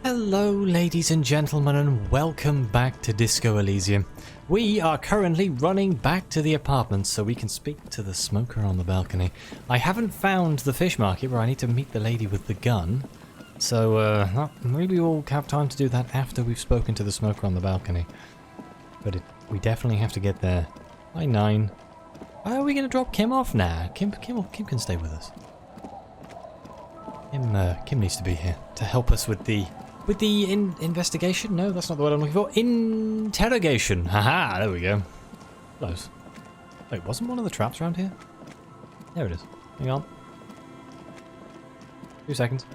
Hello ladies and gentlemen and welcome back to Disco Elysium. We are currently running back to the apartment so we can speak to the smoker on the balcony. I haven't found the fish market where I need to meet the lady with the gun. So maybe we'll have time to do that after we've spoken to the smoker on the balcony. But we definitely have to get there by 9. Are we going to drop Kim off now? Kim can stay with us. Kim needs to be here to help us with the investigation? No, that's not the word I'm looking for. Interrogation. Haha, there we go. Close. Wait, wasn't one of the traps around here? There it is. Hang on. 2 seconds.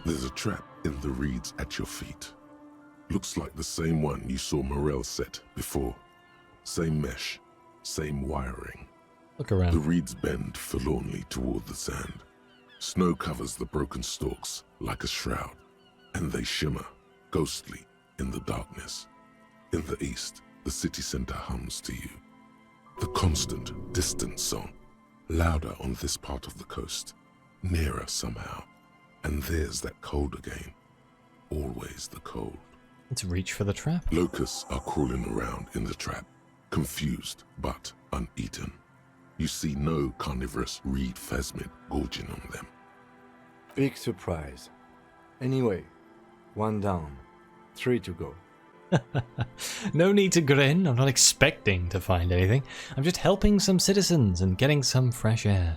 There's a trap in the reeds at your feet. Looks like the same one you saw Morel set before. Same mesh, same wiring. Look around. The reeds bend forlornly toward the sand. Snow covers the broken stalks like a shroud, and they shimmer, ghostly, in the darkness. In the east, the city center hums to you. The constant, distant song, louder on this part of the coast, nearer somehow. And there's that cold again. Always the cold. Let's reach for the trap. Locusts are crawling around in the trap, confused but uneaten. You see no carnivorous reed phasmid gorging on them. Big surprise. Anyway, 1 down, 3 to go. No need to grin. I'm not expecting to find anything. I'm just helping some citizens and getting some fresh air.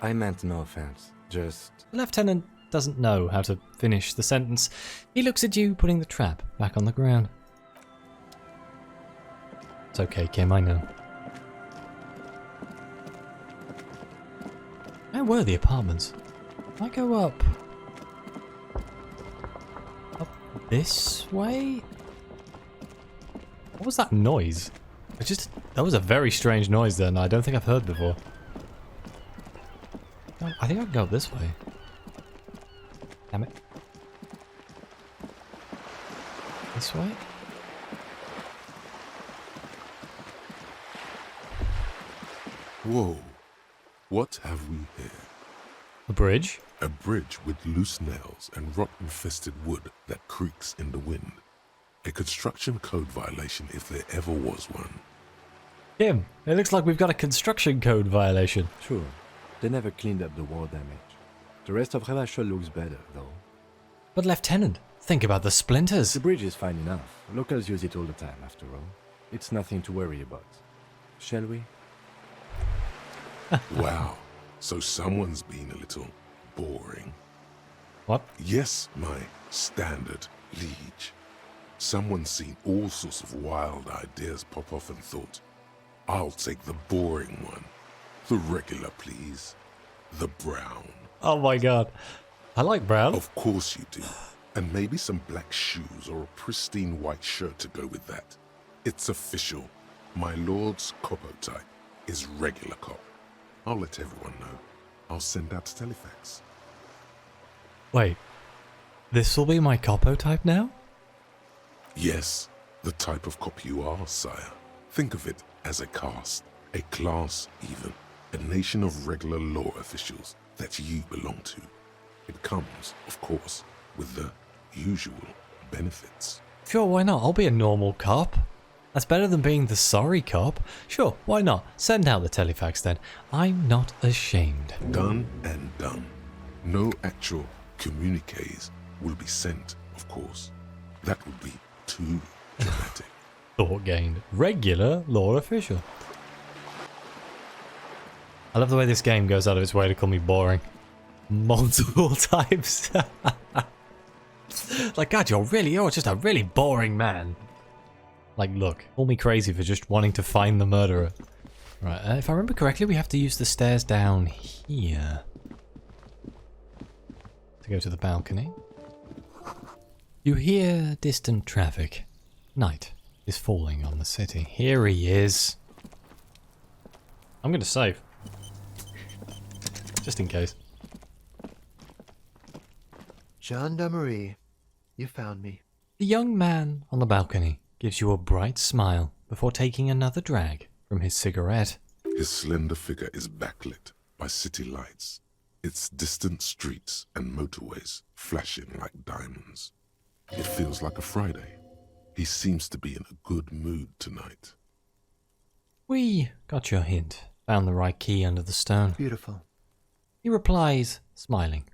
I meant no offense, just... The lieutenant doesn't know how to finish the sentence. He looks at you putting the trap back on the ground. It's okay, Kim, I know. Where were the apartments? I go up this way? What was that noise? That was a very strange noise then. I don't think I've heard before. Oh, I think I can go up this way. Damn it. This way? Whoa, what have we here? A bridge? A bridge with loose nails and rot-infested wood that creaks in the wind. A construction code violation if there ever was one. Kim, it looks like we've got a construction code violation. True, they never cleaned up the war damage. The rest of Revachol looks better, though. But Lieutenant, think about the splinters. The bridge is fine enough. Locals use it all the time, after all. It's nothing to worry about. Shall we? Wow, so someone's been a little boring. What? Yes, my standard liege. Someone's seen all sorts of wild ideas pop off and thought, I'll take the boring one. The regular, please. The brown. Oh my god. I like brown. Of course you do. And maybe some black shoes or a pristine white shirt to go with that. It's official. My lord's copo type is regular cop. I'll let everyone know. I'll send out telefax. Wait. This will be my capo type now? Yes, the type of cop you are, sire. Think of it as a caste, a class even, a nation of regular law officials that you belong to. It comes, of course, with the usual benefits. Sure, why not? I'll be a normal cop. That's better than being the sorry cop. Sure, why not? Send out the telefax then. I'm not ashamed. Done and done. No actual communiques will be sent, of course. That would be too dramatic. Thought gained. Regular law official. I love the way this game goes out of its way to call me boring. Multiple times. Like, God, you're just a really boring man. Like, look, call me crazy for just wanting to find the murderer. Right, if I remember correctly, we have to use the stairs down here to go to the balcony. You hear distant traffic. Night is falling on the city. Here he is. I'm going to save. Just in case. Gendarmerie, you found me. The young man on the balcony gives you a bright smile before taking another drag from his cigarette. His slender figure is backlit by city lights. its distant streets and motorways flashing like diamonds. It feels like a Friday. He seems to be in a good mood tonight. We got your hint. Found the right key under the stone. Beautiful. He replies, smiling.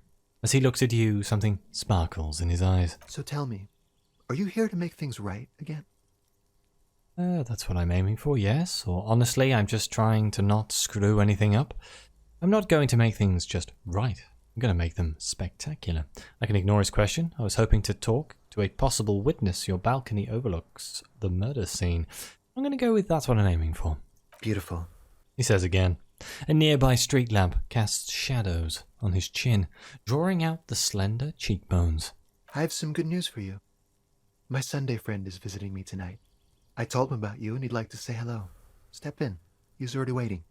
As he looks at you, something sparkles in his eyes. So tell me, are you here to make things right again? That's what I'm aiming for, yes. Or honestly, I'm just trying to not screw anything up. I'm not going to make things just right. I'm going to make them spectacular. I can ignore his question. I was hoping to talk to a possible witness. Your balcony overlooks the murder scene. I'm going to go with that's what I'm aiming for. Beautiful. He says again. A nearby street lamp casts shadows on his chin, drawing out the slender cheekbones. I have some good news for you. My Sunday friend is visiting me tonight. I told him about you and he'd like to say hello. Step in. He's already waiting.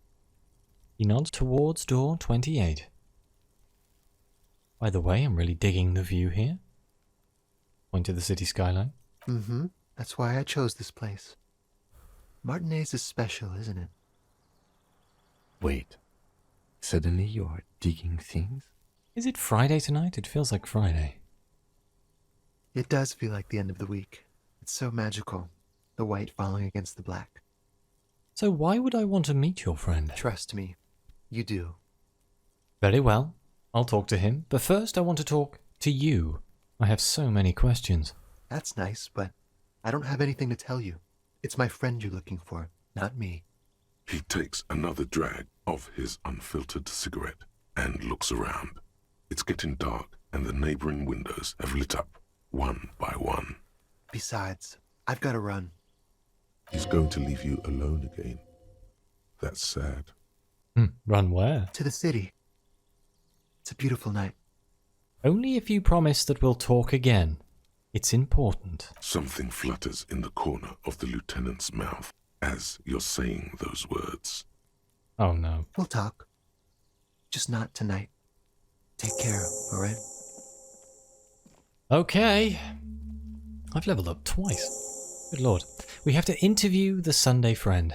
He nods towards door 28. By the way, I'm really digging the view here. Point to the city skyline. Mm-hmm. That's why I chose this place. Martinez is special, isn't it? Wait. Suddenly you are digging things? Is it Friday tonight? It feels like Friday. It does feel like the end of the week. It's so magical. The white falling against the black. So why would I want to meet your friend? Trust me, you do. Very well. I'll talk to him. But first I want to talk to you. I have so many questions. That's nice, but I don't have anything to tell you. It's my friend you're looking for, not me. He takes another drag of his unfiltered cigarette and looks around. It's getting dark and the neighboring windows have lit up one by one. Besides, I've got to run. He's going to leave you alone again. That's sad. Run where? To the city. It's a beautiful night. Only if you promise that we'll talk again. It's important. Something flutters in the corner of the lieutenant's mouth as you're saying those words. Oh no. We'll talk. Just not tonight. Take care, alright? Okay. I've leveled up twice. Good lord. We have to interview the Sunday friend.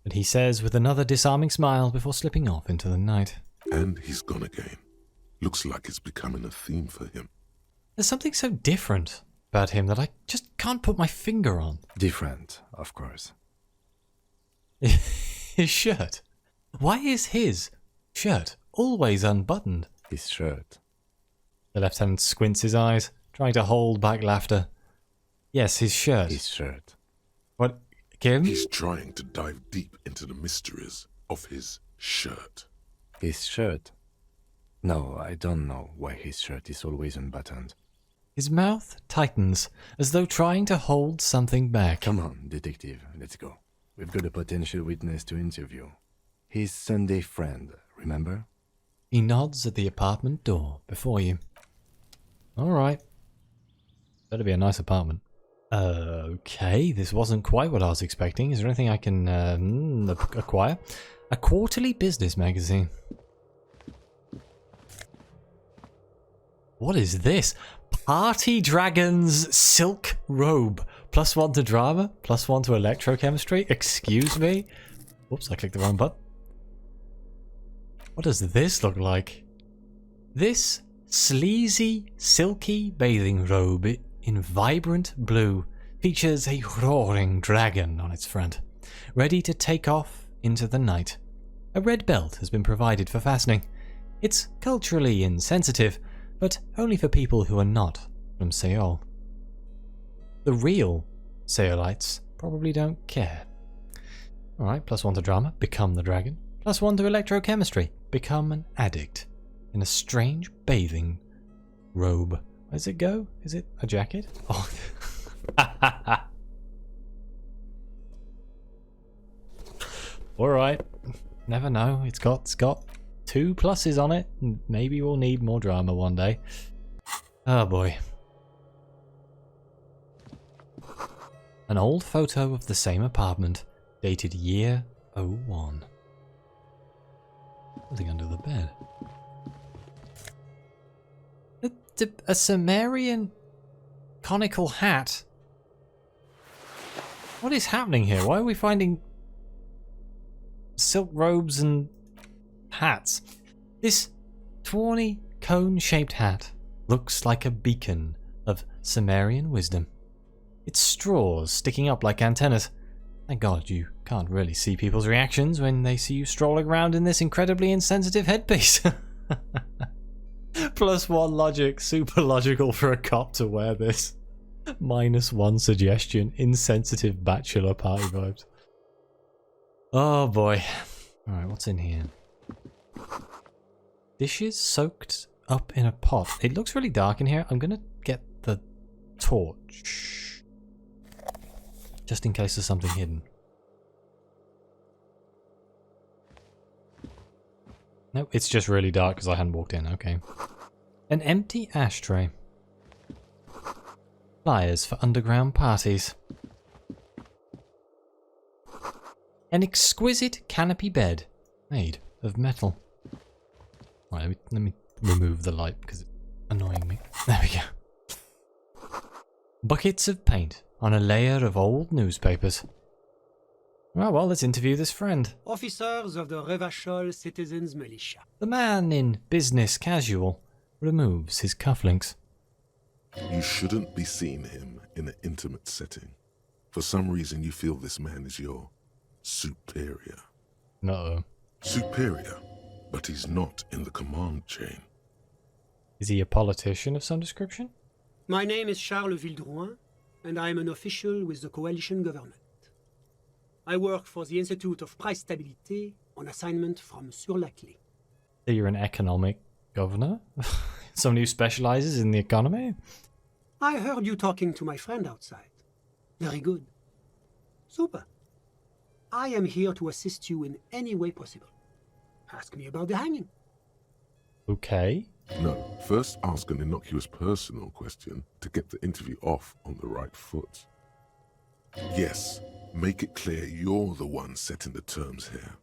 But he says with another disarming smile before slipping off into the night. And he's gone again. Looks like it's becoming a theme for him. There's something so different about him that I just can't put my finger on. Different, of course. His shirt. Why is his shirt always unbuttoned? His shirt. The lieutenant squints his eyes, trying to hold back laughter. Yes, his shirt. His shirt. What, Kim? He's trying to dive deep into the mysteries of his shirt. His shirt. No, I don't know why his shirt is always unbuttoned. His mouth tightens, as though trying to hold something back. Come on, detective, let's go. We've got a potential witness to interview. His Sunday friend, remember? He nods at the apartment door before you. Alright. Better be a nice apartment. Okay, this wasn't quite what I was expecting. Is there anything I can acquire? A quarterly business magazine. What is this? Party Dragon's silk robe. +1 to drama, +1 to electrochemistry. Excuse me? Whoops, I clicked the wrong button. What does this look like? This sleazy, silky bathing robe in vibrant blue features a roaring dragon on its front, ready to take off into the night. A red belt has been provided for fastening. It's culturally insensitive, but only for people who are not from Seoul. The real Seolites probably don't care. Alright, +1 to drama, become the dragon. +1 to electrochemistry, become an addict in a strange bathing robe. Where does it go? Is it a jacket? Oh. Alright, never know. It's got 2 pluses on it. Maybe we'll need more drama one day. Oh boy. An old photo of the same apartment, dated year 01. Something under the bed. A Sumerian conical hat? What is happening here? Why are we finding silk robes and hats? This tawny cone-shaped hat looks like a beacon of Sumerian wisdom. Its straws sticking up like antennas. Thank God you can't really see people's reactions when they see you strolling around in this incredibly insensitive headpiece. +1 logic, super logical for a cop to wear this. -1 suggestion, insensitive bachelor party vibes. Oh boy. Alright, what's in here? Dishes soaked up in a pot. It looks really dark in here. I'm gonna get the torch. Just in case there's something hidden. No, it's just really dark because I hadn't walked in. Okay. An empty ashtray. Flyers for underground parties. An exquisite canopy bed made of metal. Right, let me remove the light because it's annoying me. There we go. Buckets of paint on a layer of old newspapers. Well, let's interview this friend. Officers of the Revachol Citizens Militia. The man in business casual removes his cufflinks. You shouldn't be seeing him in an intimate setting. For some reason you feel this man is your superior. No. Superior, but he's not in the command chain. Is he a politician of some description? My name is Charles Vildrouin, and I am an official with the coalition government. I work for the Institute of Price Stabilité on assignment from Monsieur Laclé. So you're an economic governor? Someone who specializes in the economy? I heard you talking to my friend outside. Very good. Super. I am here to assist you in any way possible. Ask me about the hanging. Okay. No, first ask an innocuous personal question to get the interview off on the right foot. Yes, make it clear you're the one setting the terms here.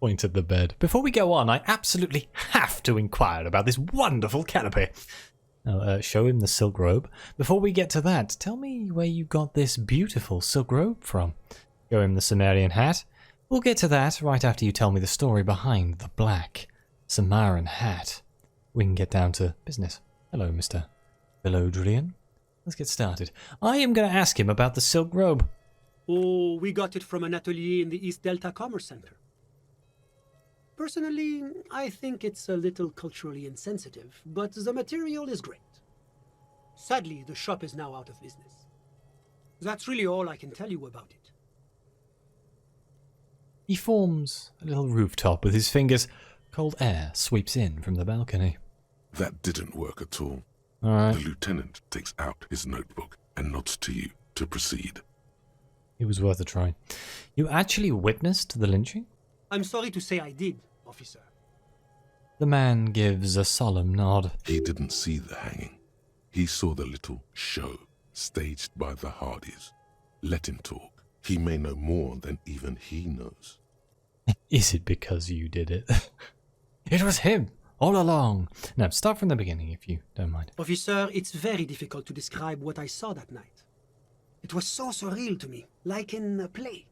Point at the bed. Before we go on, I absolutely have to inquire about this wonderful canopy. Now, show him the silk robe. Before we get to that, tell me where you got this beautiful silk robe from. Show him the Sumerian hat. We'll get to that right after you tell me the story behind the black Sumerian hat. We can get down to business. Hello, Mr. Velodrian. Let's get started. I am going to ask him about the silk robe. Oh, we got it from an atelier in the East Delta Commerce Center. Personally, I think it's a little culturally insensitive, but the material is great. Sadly, the shop is now out of business. That's really all I can tell you about it. He forms a little rooftop with his fingers. Cold air sweeps in from the balcony. That didn't work at all. Alright. The lieutenant takes out his notebook and nods to you to proceed. It was worth a try. You actually witnessed the lynching? I'm sorry to say I did, officer. The man gives a solemn nod. He didn't see the hanging. He saw the little show staged by the Hardys. Let him talk. He may know more than even he knows. Is it because you did it? It was him, all along. Now, start from the beginning, if you don't mind. Officer, it's very difficult to describe what I saw that night. It was so surreal to me, like in a play.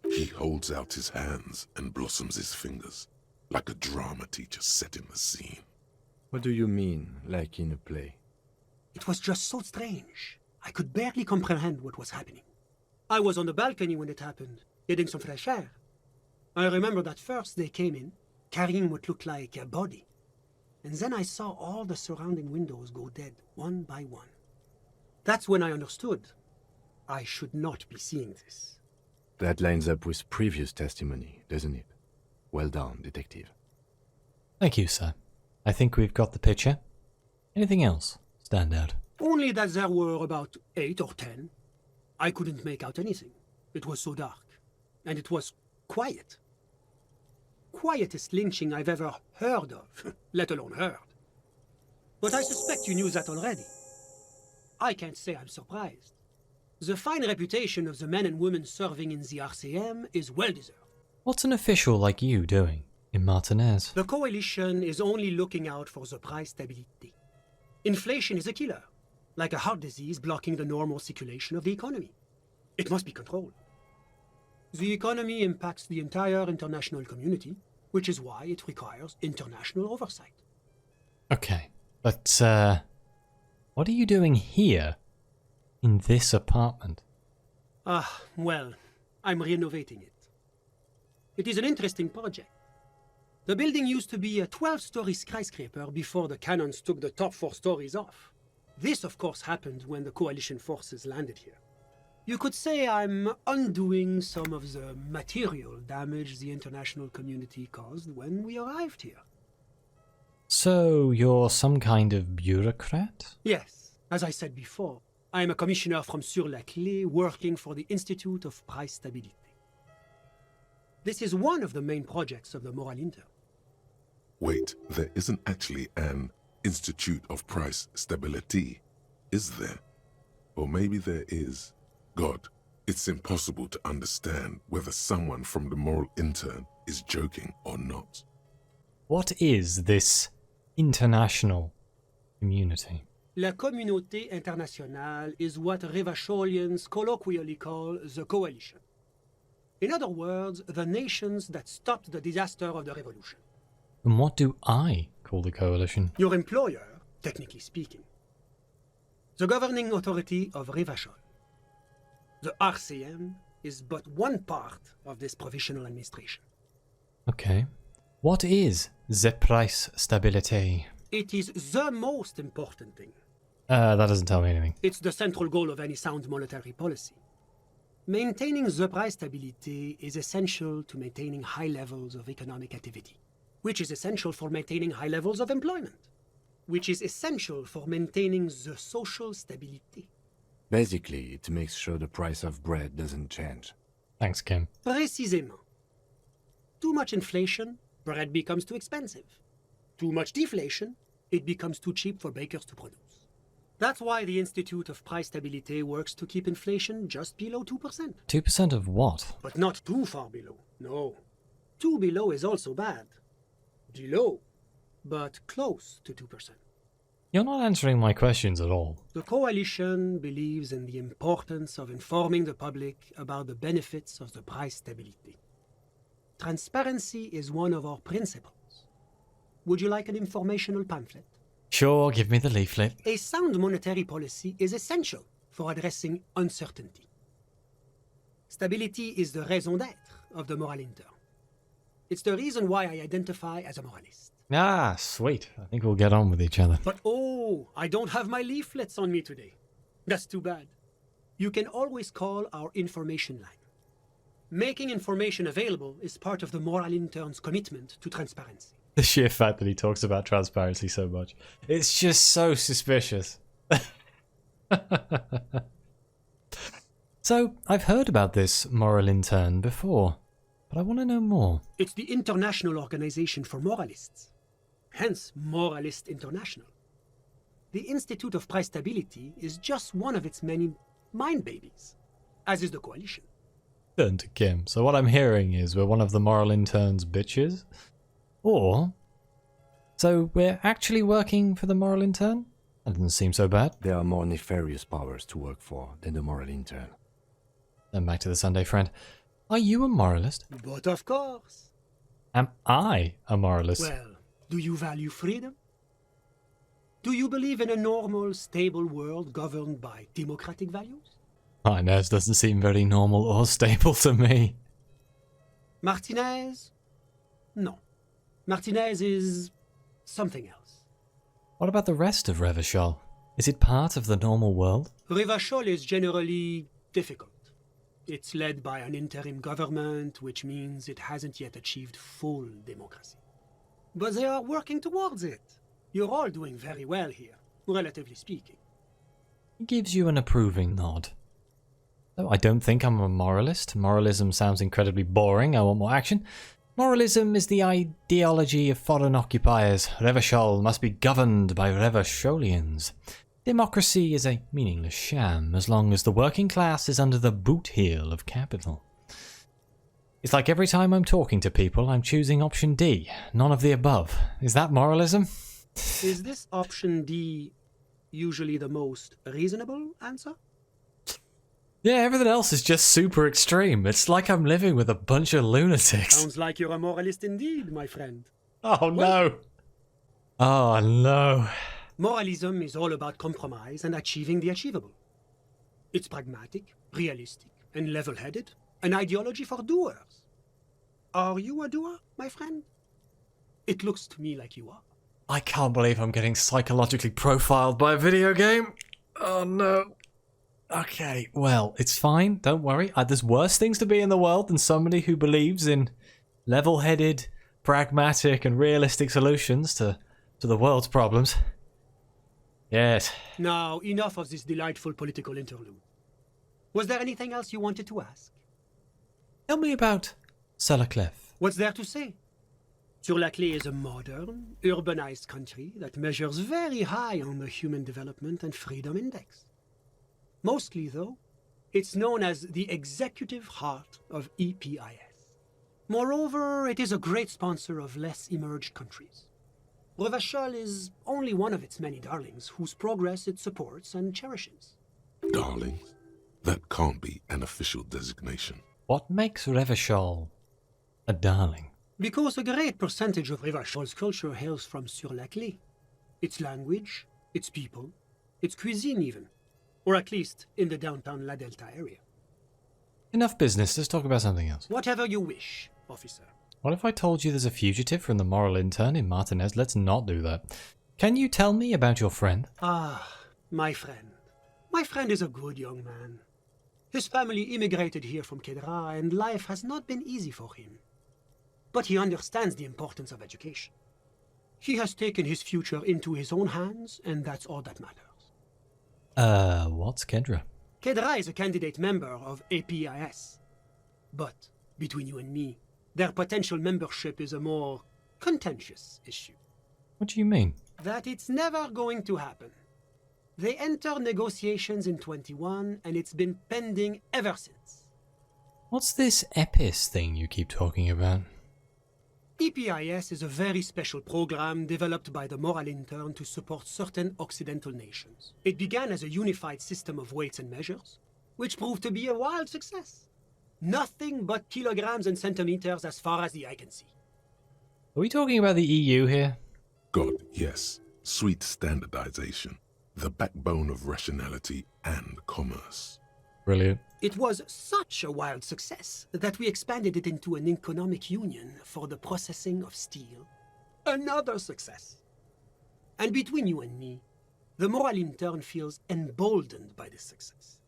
He holds out his hands and blossoms his fingers, like a drama teacher setting the scene. What do you mean, like in a play? It was just so strange. I could barely comprehend what was happening. I was on the balcony when it happened, getting some fresh air. I remember that first they came in, carrying what looked like a body. And then I saw all the surrounding windows go dead, one by one. That's when I understood. I should not be seeing this. That lines up with previous testimony, doesn't it? Well done, detective. Thank you, sir. I think we've got the picture. Anything else stand out? Only that there were about 8 or 10. I couldn't make out anything. It was so dark. And it was quiet. Quietest lynching I've ever heard of, let alone heard. But I suspect you knew that already. I can't say I'm surprised. The fine reputation of the men and women serving in the RCM is well-deserved. What's an official like you doing in Martinez? The coalition is only looking out for the price stability. Inflation is a killer, like a heart disease blocking the normal circulation of the economy. It must be controlled. The economy impacts the entire international community, which is why it requires international oversight. Okay, but what are you doing here in this apartment? Well, I'm renovating it. It is an interesting project. The building used to be a 12-story skyscraper before the cannons took the top 4 stories off. This, of course, happened when the coalition forces landed here. You could say I'm undoing some of the material damage the international community caused when we arrived here. So, you're some kind of bureaucrat? Yes, as I said before, I am a commissioner from Sur-la-Clé working for the Institute of Price Stability. This is one of the main projects of the Moral Intern. Wait, there isn't actually an Institute of Price Stability, is there? Or maybe there is. God, it's impossible to understand whether someone from the Moral Intern is joking or not. What is this international community? La Communauté Internationale is what Revacholians colloquially call the Coalition. In other words, the nations that stopped the disaster of the revolution. And what do I call the coalition? Your employer, technically speaking. The governing authority of Revachol. The RCM is but one part of this provisional administration. Okay. What is the price stability? It is the most important thing. That doesn't tell me anything. It's the central goal of any sound monetary policy. Maintaining the price stability is essential to maintaining high levels of economic activity, which is essential for maintaining high levels of employment, which is essential for maintaining the social stability. Basically, it makes sure the price of bread doesn't change. Thanks, Kim. Précisément. Too much inflation, bread becomes too expensive. Too much deflation, it becomes too cheap for bakers to produce. That's why the Institute of Price Stability works to keep inflation just below 2%. 2% of what? But not too far below, no. Too below is also bad. Below, but close to 2%. You're not answering my questions at all. The coalition believes in the importance of informing the public about the benefits of the price stability. Transparency is one of our principles. Would you like an informational pamphlet? Sure, give me the leaflet. A sound monetary policy is essential for addressing uncertainty. Stability is the raison d'être of the Moral Intern. It's the reason why I identify as a moralist. Ah, sweet. I think we'll get on with each other. But oh, I don't have my leaflets on me today. That's too bad. You can always call our information line. Making information available is part of the Moral Intern's commitment to transparency. The sheer fact that he talks about transparency so much. It's just so suspicious. So, I've heard about this Moral Intern before, but I want to know more. It's the International Organization for Moralists. Hence, Moralist International. The Institute of Price Stability is just one of its many mind babies, as is the coalition. Turn to Kim. So what I'm hearing is we're one of the Moral Intern's bitches? Or... So we're actually working for the Moral Intern? That doesn't seem so bad. There are more nefarious powers to work for than the Moral Intern. Then back to the Sunday friend. Are you a moralist? But of course. Am I a moralist? Well, do you value freedom? Do you believe in a normal, stable world governed by democratic values? Inez doesn't seem very normal or stable to me. Martinez? No. Martinez is something else. What about the rest of Revachol? Is it part of the normal world? Revachol is generally difficult. It's led by an interim government, which means it hasn't yet achieved full democracy. But they are working towards it. You're all doing very well here, relatively speaking. He gives you an approving nod. Though I don't think I'm a moralist. Moralism sounds incredibly boring. I want more action. Moralism is the ideology of foreign occupiers. Revachol must be governed by Revacholians. Democracy is a meaningless sham as long as the working class is under the boot heel of capital. It's like every time I'm talking to people, I'm choosing option D, none of the above. Is that moralism? Is this option D usually the most reasonable answer? Yeah, everything else is just super extreme. It's like I'm living with a bunch of lunatics. Sounds like you're a moralist indeed, my friend. Oh no. Oh no. Moralism is all about compromise and achieving the achievable. It's pragmatic, realistic, and level-headed, an ideology for doers. Are you a doer, my friend? It looks to me like you are. I can't believe I'm getting psychologically profiled by a video game. Oh no. Okay, well, it's fine. Don't worry. There's worse things to be in the world than somebody who believes in level-headed, pragmatic, and realistic solutions to the world's problems. Yes. Now, enough of this delightful political interlude. Was there anything else you wanted to ask? Tell me about Cliff. What's there to say? Sur-la-Clé is a modern, urbanized country that measures very high on the Human Development and Freedom Index. Mostly, though, it's known as the executive heart of EPIS. Moreover, it is a great sponsor of less emerged countries. Revachol is only one of its many darlings whose progress it supports and cherishes. Darlings? That can't be an official designation. What makes Revachol a darling? Because a great percentage of Revachol's culture hails from Sur-la-Clé. Its language, its people, its cuisine even. Or at least in the downtown La Delta area. Enough business, let's talk about something else. Whatever you wish, officer. What if I told you there's a fugitive from the moral intern in Martinez? Let's not do that. Can you tell me about your friend? Ah, my friend. My friend is a good young man. His family immigrated here from Kedra, and life has not been easy for him. But he understands the importance of education. He has taken his future into his own hands, and that's all that matters. What's Kedra? Kedra is a candidate member of APIS. But, between you and me, their potential membership is a more contentious issue. What do you mean? That it's never going to happen. They entered negotiations in 21, and it's been pending ever since. What's this EPIS thing you keep talking about? EPIS is a very special program developed by the Moral Intern to support certain Occidental nations. It began as a unified system of weights and measures, which proved to be a wild success. Nothing but kilograms and centimeters as far as the eye can see. Are we talking about the EU here? God, yes. Sweet standardization. The backbone of rationality and commerce. Brilliant. It was such a wild success that we expanded it into an economic union for the processing of steel. Another success. And between you and me, the Moral Intern feels emboldened by this success.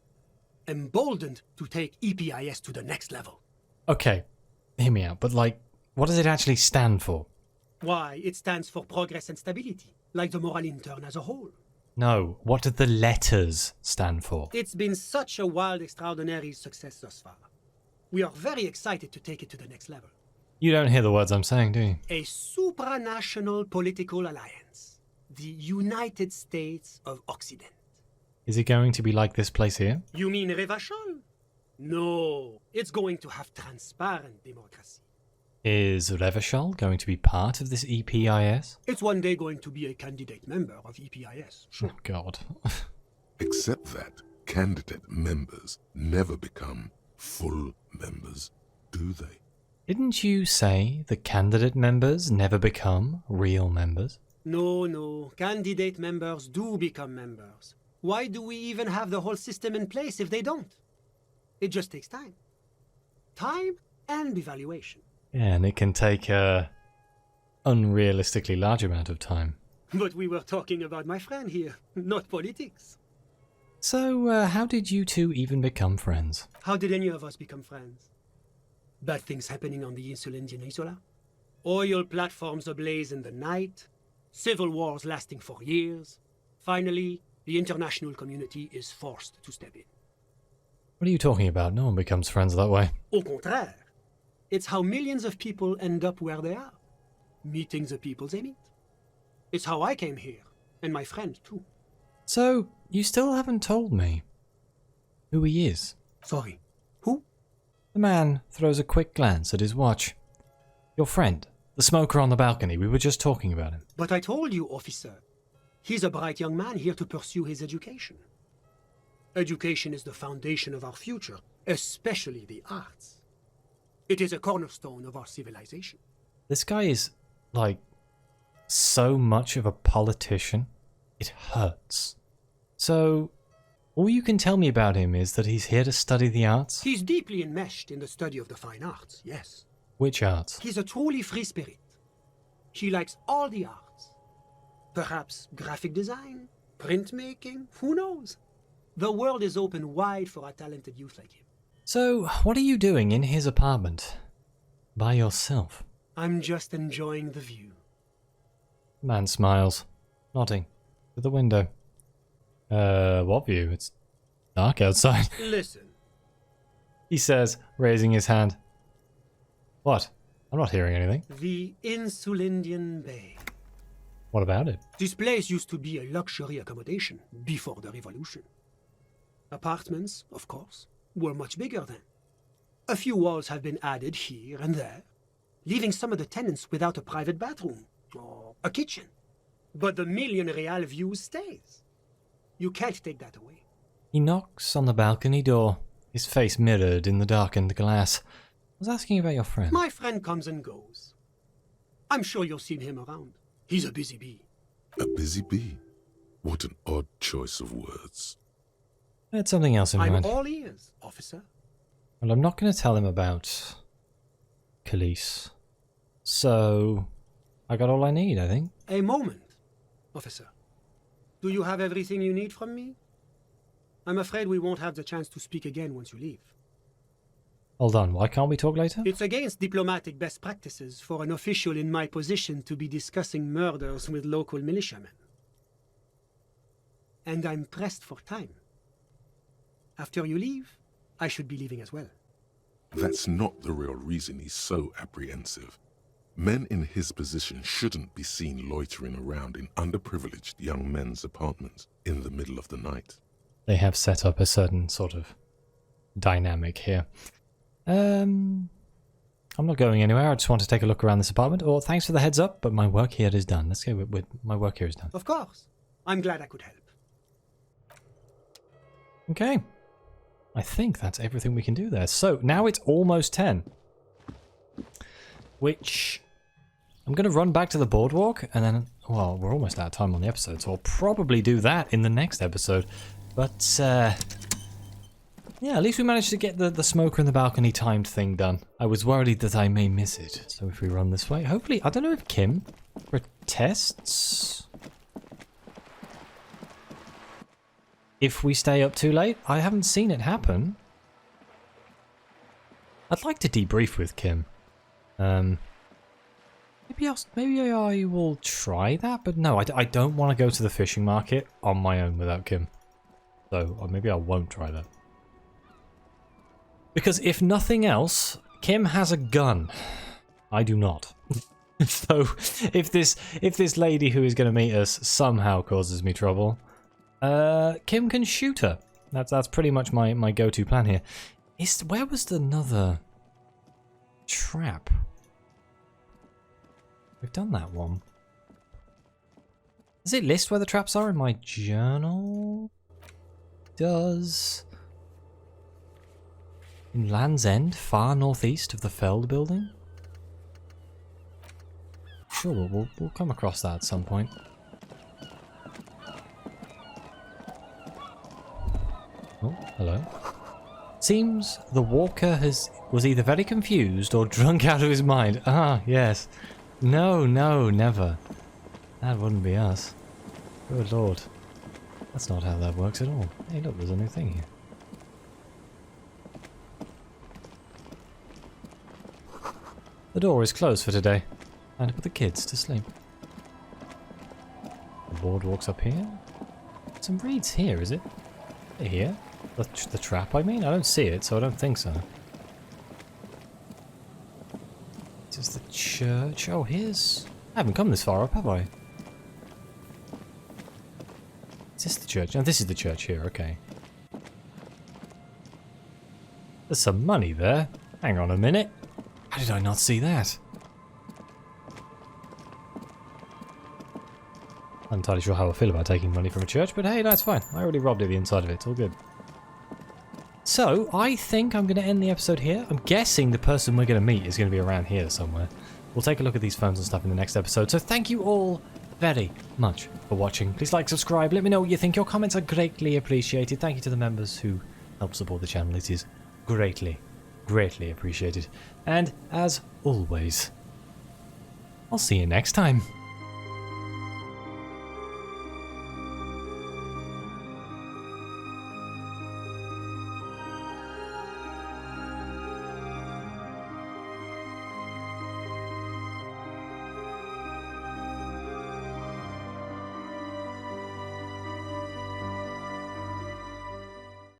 Emboldened to take EPIS to the next level. Okay, hear me out, but what does it actually stand for? Why, it stands for progress and stability, like the Moral Intern as a whole. No, what do the letters stand for? It's been such a wild, extraordinary success thus far. We are very excited to take it to the next level. You don't hear the words I'm saying, do you? A supranational political alliance. The United States of Occident. Is it going to be like this place here? You mean Revachol? No, it's going to have transparent democracy. Is Revachol going to be part of this EPIS? It's one day going to be a candidate member of EPIS, sure. Oh, God. Except that candidate members never become full members, do they? Didn't you say the candidate members never become real members? No, candidate members do become members. Why do we even have the whole system in place if they don't? It just takes time. Time and evaluation. Yeah, and it can take a unrealistically large amount of time. But we were talking about my friend here, not politics. So, how did you two even become friends? How did any of us become friends? Bad things happening on the Insulindian Peninsula? Oil platforms ablaze in the night? Civil wars lasting for years? Finally, the international community is forced to step in. What are you talking about? No one becomes friends that way. Au contraire. It's how millions of people end up where they are, meeting the people they meet. It's how I came here, and my friend too. So, you still haven't told me who he is. Sorry, who? The man throws a quick glance at his watch. Your friend, the smoker on the balcony, we were just talking about him. But I told you, officer. He's a bright young man here to pursue his education. Education is the foundation of our future, especially the arts. It is a cornerstone of our civilization. This guy is, like, so much of a politician. It hurts. So, all you can tell me about him is that he's here to study the arts? He's deeply enmeshed in the study of the fine arts, yes. Which arts? He's a truly free spirit. He likes all the arts. Perhaps graphic design, printmaking, who knows? The world is open wide for a talented youth like him. So, what are you doing in his apartment? By yourself? I'm just enjoying the view. The man smiles, nodding to the window. What view? It's dark outside. Listen. He says, raising his hand. What? I'm not hearing anything. The Insulindian Bay. What about it? This place used to be a luxury accommodation before the revolution. Apartments, of course, were much bigger then. A few walls have been added here and there, leaving some of the tenants without a private bathroom or a kitchen. But the million real view stays. You can't take that away. He knocks on the balcony door, his face mirrored in the darkened glass. I was asking about your friend. My friend comes and goes. I'm sure you'll see him around. He's a busy bee. A busy bee? What an odd choice of words. I had something else in I'm mind. all ears, officer. Well, I'm not going to tell him about Khalees. So, I got all I need, I think. A moment, officer. Do you have everything you need from me? I'm afraid we won't have the chance to speak again once you leave. Hold on, why can't we talk later? It's against diplomatic best practices for an official in my position to be discussing murders with local militiamen. And I'm pressed for time. After you leave, I should be leaving as well. That's not the real reason he's so apprehensive. Men in his position shouldn't be seen loitering around in underprivileged young men's apartments in the middle of the night. They have set up a certain sort of dynamic here. I'm not going anywhere. I just want to take a look around this apartment. Or thanks for the heads up, but my work here is done. Let's go with my work here is done. Of course. I'm glad I could help. Okay. I think that's everything we can do there. So, now it's almost 10. Which, I'm going to run back to the boardwalk, and then, well, we're almost out of time on the episode, so I'll probably do that in the next episode. But, yeah, at least we managed to get the smoker in the balcony timed thing done. I was worried that I may miss it. So if we run this way, hopefully, I don't know if Kim protests. If we stay up too late, I haven't seen it happen. I'd like to debrief with Kim. Maybe I will try that, but no, I don't want to go to the fishing market on my own without Kim. So, or maybe I won't try that. Because if nothing else, Kim has a gun. I do not. So, if this lady who is going to meet us somehow causes me trouble, Kim can shoot her. That's pretty much my go-to plan here. Where was another trap? We've done that one. Does it list where the traps are in my journal? Does. In Land's End, far northeast of the Feld building? Sure, we'll come across that at some point. Oh, hello. Seems the walker was either very confused or drunk out of his mind. Ah, yes. No, never. That wouldn't be us. Good lord. That's not how that works at all. Hey, look, there's a new thing here. The door is closed for today. Time to put the kids to sleep. The boardwalk's up here. Some reeds here, is it? Here? The trap, I mean? I don't see it, so I don't think so. This is the church. Oh, here's... I haven't come this far up, have I? Is this the church? No, this is the church here, okay. There's some money there. Hang on a minute. How did I not see that? I'm not entirely sure how I feel about taking money from a church, but hey, that's fine. I already robbed it the inside of it. It's all good. So, I think I'm going to end the episode here. I'm guessing the person we're going to meet is going to be around here somewhere. We'll take a look at these phones and stuff in the next episode. So thank you all very much for watching. Please like, subscribe, let me know what you think. Your comments are greatly appreciated. Thank you to the members who help support the channel. It is greatly, greatly appreciated. And as always, I'll see you next time.